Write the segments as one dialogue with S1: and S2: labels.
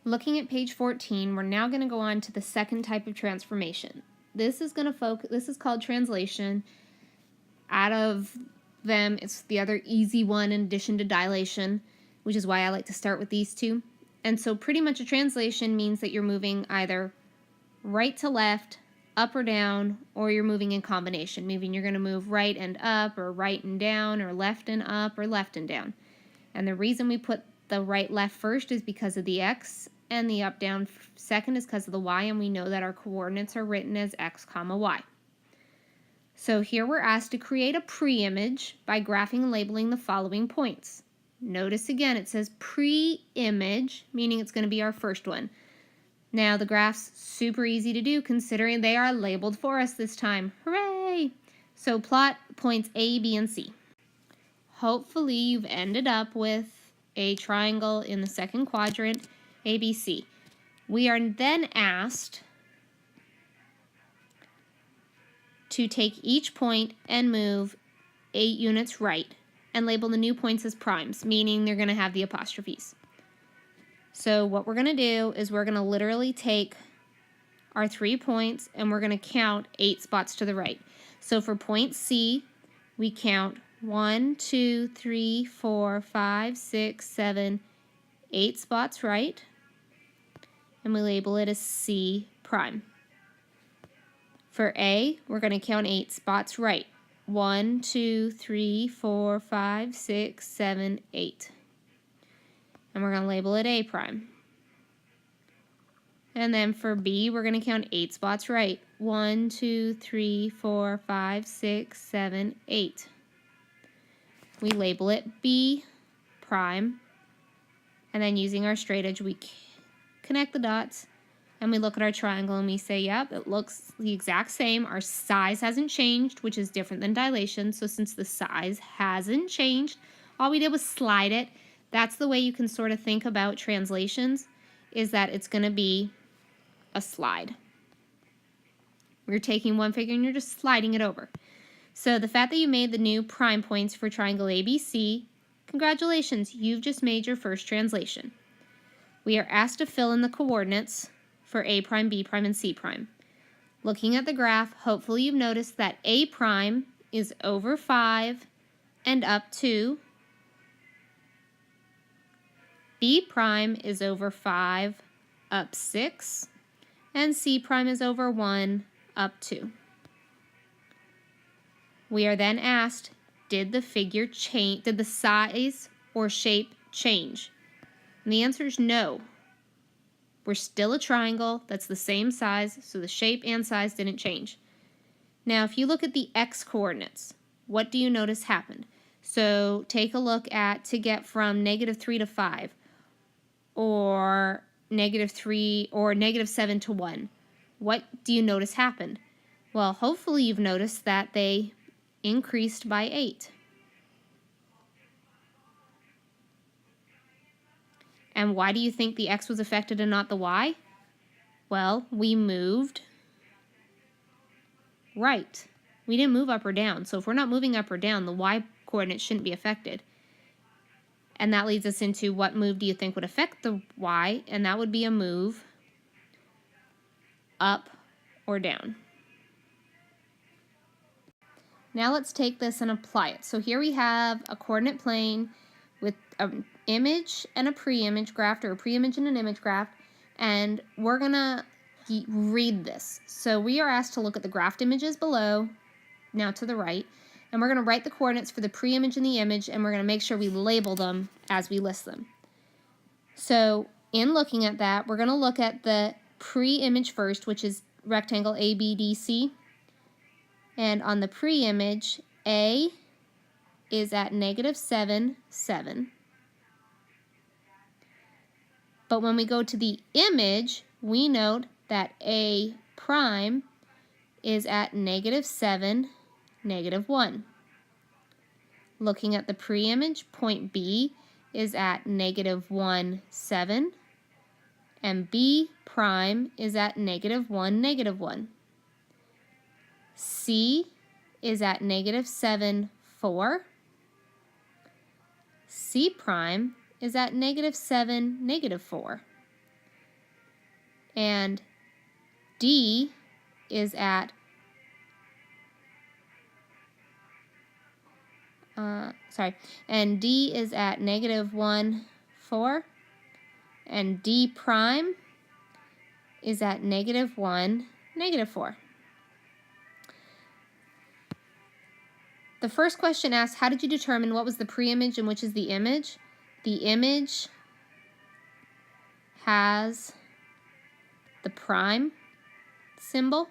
S1: Looking at page 14, we're now going to go on to the second type of transformation. This is called translation. Out of them, it's the other easy one in addition to dilation, which is why I like to start with these two. And so pretty much a translation means that you're moving either right to left, up or down, or you're moving in combination, meaning you're going to move right and up, or right and down, or left and up, or left and down. And the reason we put the right left first is because of the x, and the up down second is because of the y, and we know that our coordinates are written as x comma y. So here we're asked to create a pre-image by graphing and labeling the following points. Notice again it says pre-image, meaning it's going to be our first one. Now the graph's super easy to do considering they are labeled for us this time. Hooray! So plot points A, B, and C. Hopefully you've ended up with a triangle in the second quadrant, ABC. We are then asked to take each point and move 8 units right and label the new points as primes, meaning they're going to have the apostrophes. So what we're going to do is we're going to literally take our 3 points and we're going to count 8 spots to the right. So for point C, we count 1, 2, 3, 4, 5, 6, 7, 8 spots right, and we label it as C prime. For A, we're going to count 8 spots right. 1, 2, 3, 4, 5, 6, 7, 8. And we're going to label it A prime. And then for B, we're going to count 8 spots right. 1, 2, 3, 4, 5, 6, 7, 8. We label it B prime. And then using our straight edge, we connect the dots. And we look at our triangle and we say, yep, it looks the exact same. Our size hasn't changed, which is different than dilation. So since the size hasn't changed, all we did was slide it. That's the way you can sort of think about translations, is that it's going to be a slide. You're taking one figure and you're just sliding it over. So the fact that you made the new prime points for triangle ABC, congratulations, you've just made your first translation. We are asked to fill in the coordinates for A prime, B prime, and C prime. Looking at the graph, hopefully you've noticed that A prime is over 5 and up 2. B prime is over 5, up 6, and C prime is over 1, up 2. We are then asked, did the figure change, did the size or shape change? And the answer is no. We're still a triangle that's the same size, so the shape and size didn't change. Now, if you look at the x coordinates, what do you notice happened? So take a look at to get from -3 to 5, or -3 or -7 to 1. What do you notice happened? Well, hopefully you've noticed that they increased by 8. And why do you think the x was affected and not the y? Well, we moved right. We didn't move up or down. So if we're not moving up or down, the y coordinate shouldn't be affected. And that leads us into what move do you think would affect the y? And that would be a move up or down. Now let's take this and apply it. So here we have a coordinate plane with an image and a pre-image graph, or a pre-image and an image graph, and we're going to read this. So we are asked to look at the graphed images below, now to the right, and we're going to write the coordinates for the pre-image and the image, and we're going to make sure we label them as we list them. So in looking at that, we're going to look at the pre-image first, which is rectangle ABDC. And on the pre-image, A is at -7, 7. But when we go to the image, we note that A prime is at -7, -1. Looking at the pre-image, point B is at -1, 7. And B prime is at -1, -1. C is at -7, 4. C prime is at -7, -4. and D is at and D is at -1, 4, and D prime is at -1, -4. The first question asks, how did you determine what was the pre-image and which is the image? The image has the prime symbol,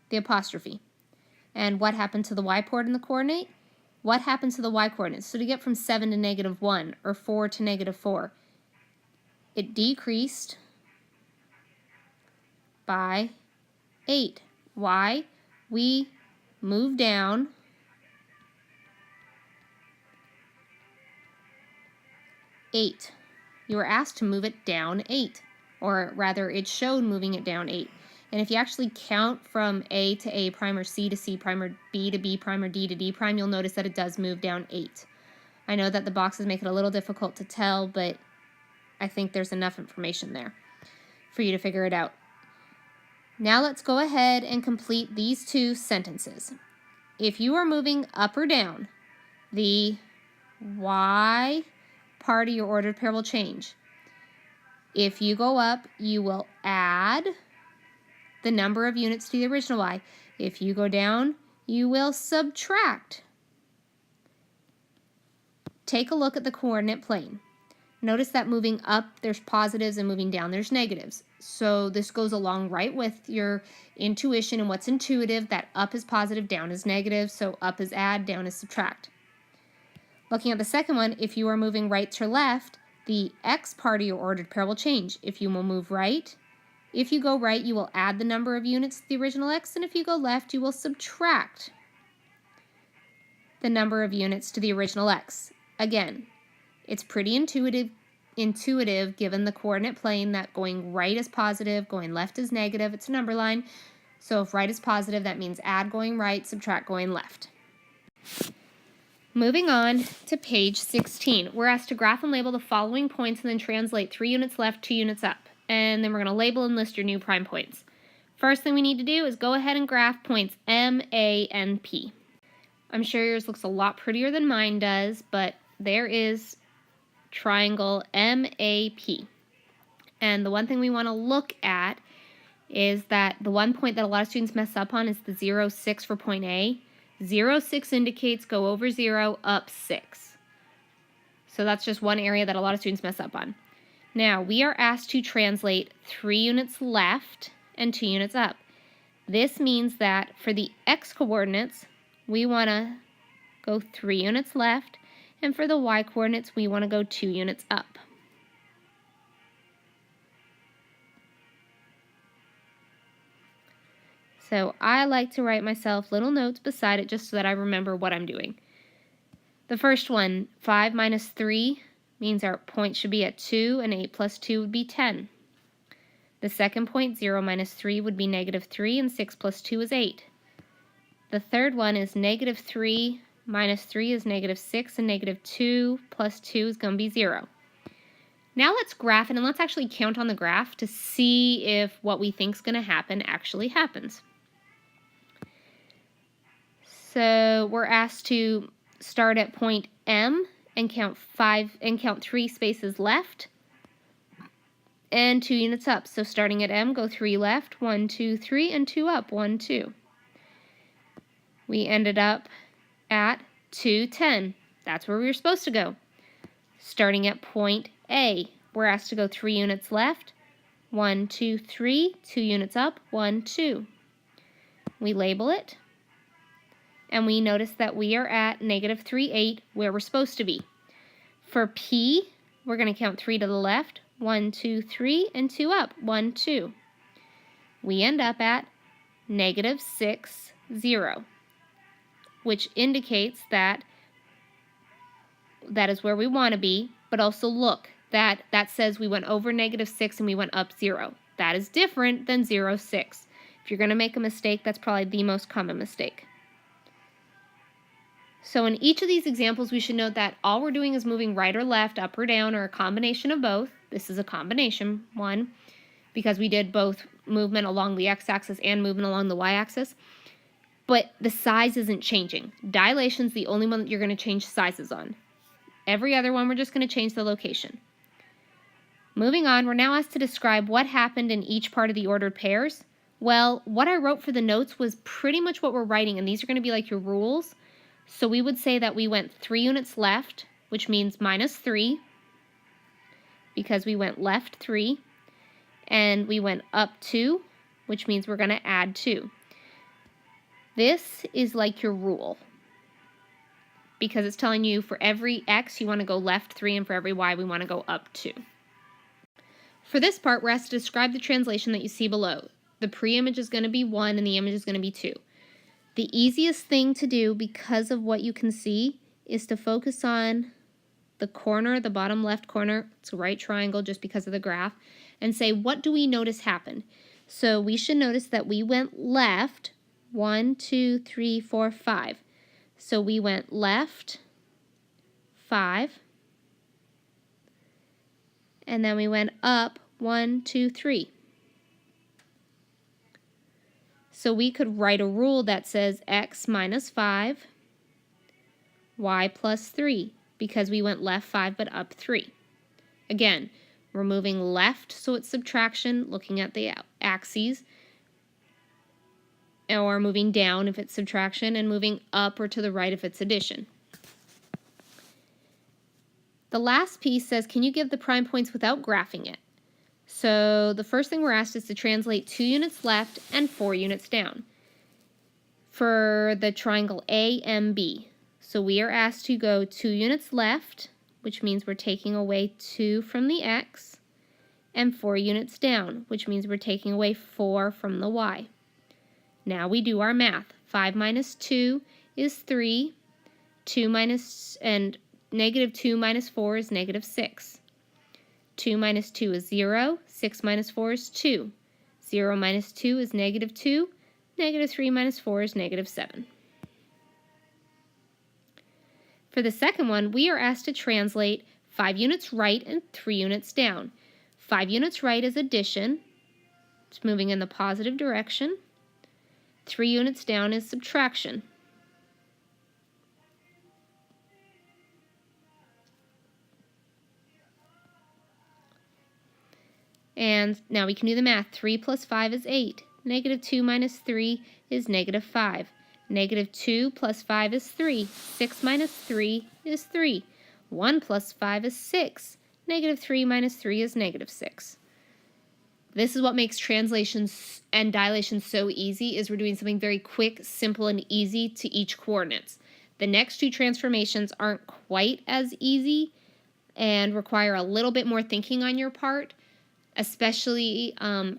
S1: the apostrophe. And what happened to the y-port in the coordinate? What happened to the y-coordinates? So to get from 7 to -1 or 4 to -4, it decreased by 8. Why? We move down 8. You were asked to move it down 8, or rather it showed moving it down 8. And if you actually count from A to A prime, or C to C prime, or B to B prime, or D to D prime, you'll notice that it does move down 8. I know that the boxes make it a little difficult to tell, but I think there's enough information there for you to figure it out. Now let's go ahead and complete these two sentences. If you are moving up or down, the y part of your ordered pair will change. If you go up, you will add the number of units to the original y. If you go down, you will subtract. Take a look at the coordinate plane. Notice that moving up, there's positives, and moving down, there's negatives. So this goes along right with your intuition and what's intuitive, that up is positive, down is negative, so up is add, down is subtract. Looking at the second one, if you are moving right to left, the x part of your ordered pair will change. If you will move right, if you go right, you will add the number of units to the original x, and if you go left, you will subtract the number of units to the original x. Again, it's pretty intuitive given the coordinate plane that going right is positive, going left is negative. It's a number line. So if right is positive, that means add going right, subtract going left. Moving on to page 16, we're asked to graph and label the following points and then translate 3 units left, 2 units up. And then we're going to label and list your new prime points. First thing we need to do is go ahead and graph points M, A, and P. I'm sure yours looks a lot prettier than mine does, but there is triangle MAP. And the one thing we want to look at is that the one point that a lot of students mess up on is the 0, 6 for point A. 0, 6 indicates go over 0, up 6. So that's just one area that a lot of students mess up on. Now, we are asked to translate 3 units left and 2 units up. This means that for the x coordinates, we want to go 3 units left, and for the y coordinates, we want to go 2 units up. So I like to write myself little notes beside it just so that I remember what I'm doing. The first one, 5 minus 3, means our point should be at 2, and 8 plus 2 would be 10. The second point, 0 minus 3, would be -3, and 6 plus 2 is 8. The third one is -3 minus 3 is -6, and -2 plus 2 is going to be 0. Now let's graph it, and let's actually count on the graph to see if what we think is going to happen actually happens. So we're asked to start at point M and count 3 spaces left and 2 units up. So starting at M, go 3 left, 1, 2, 3, and 2 up, 1, 2. We ended up at 2, 10. That's where we were supposed to go. Starting at point A, we're asked to go 3 units left, 1, 2, 3, 2 units up, 1, 2. We label it, and we notice that we are at -3, 8, where we're supposed to be. For P, we're going to count 3 to the left, 1, 2, 3, and 2 up, 1, 2. We end up at -6, 0, which indicates that that is where we want to be, but also look, that says we went over -6 and we went up 0. That is different than 0, 6. If you're going to make a mistake, that's probably the most common mistake. So in each of these examples, we should note that all we're doing is moving right or left, up or down, or a combination of both. This is a combination one because we did both movement along the x-axis and movement along the y-axis. But the size isn't changing. Dilation's the only one that you're going to change sizes on. Every other one, we're just going to change the location. Moving on, we're now asked to describe what happened in each part of the ordered pairs. Well, what I wrote for the notes was pretty much what we're writing, and these are going to be like your rules. So we would say that we went 3 units left, which means -3, because we went left 3, and we went up 2, which means we're going to add 2. This is like your rule, because it's telling you for every x you want to go left 3, and for every y we want to go up 2. For this part, we're asked to describe the translation that you see below. The pre-image is going to be 1 and the image is going to be 2. The easiest thing to do, because of what you can see, is to focus on the corner, the bottom left corner. It's a right triangle just because of the graph, and say, what do we notice happened? So we should notice that we went left 1, 2, 3, 4, 5. So we went left 5, and then we went up 1, 2, 3. So we could write a rule that says x minus 5, y plus 3, because we went left 5 but up 3. Again, we're moving left, so it's subtraction, looking at the axes, or moving down if it's subtraction, and moving up or to the right if it's addition. The last piece says, can you give the prime points without graphing it? So the first thing we're asked is to translate 2 units left and 4 units down for the triangle AMB. So we are asked to go 2 units left, which means we're taking away 2 from the x, and 4 units down, which means we're taking away 4 from the y. Now we do our math. 5 minus 2 is 3, and negative 2 minus 4 is negative 6. 2 minus 2 is 0, 6 minus 4 is 2. 0 minus 2 is negative 2, negative 3 minus 4 is negative 7. For the second one, we are asked to translate 5 units right and 3 units down. 5 units right is addition, it's moving in the positive direction. 3 units down is subtraction. And now we can do the math. 3 plus 5 is 8. Negative 2 minus 3 is negative 5. Negative 2 plus 5 is 3. 6 minus 3 is 3. 1 plus 5 is 6. Negative 3 minus 3 is negative 6. This is what makes translations and dilation so easy, is we're doing something very quick, simple, and easy to each coordinates. The next 2 transformations aren't quite as easy and require a little bit more thinking on your part, especially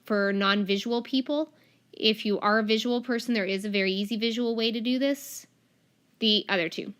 S1: for non-visual people. If you are a visual person, there is a very easy visual way to do this. The other 2.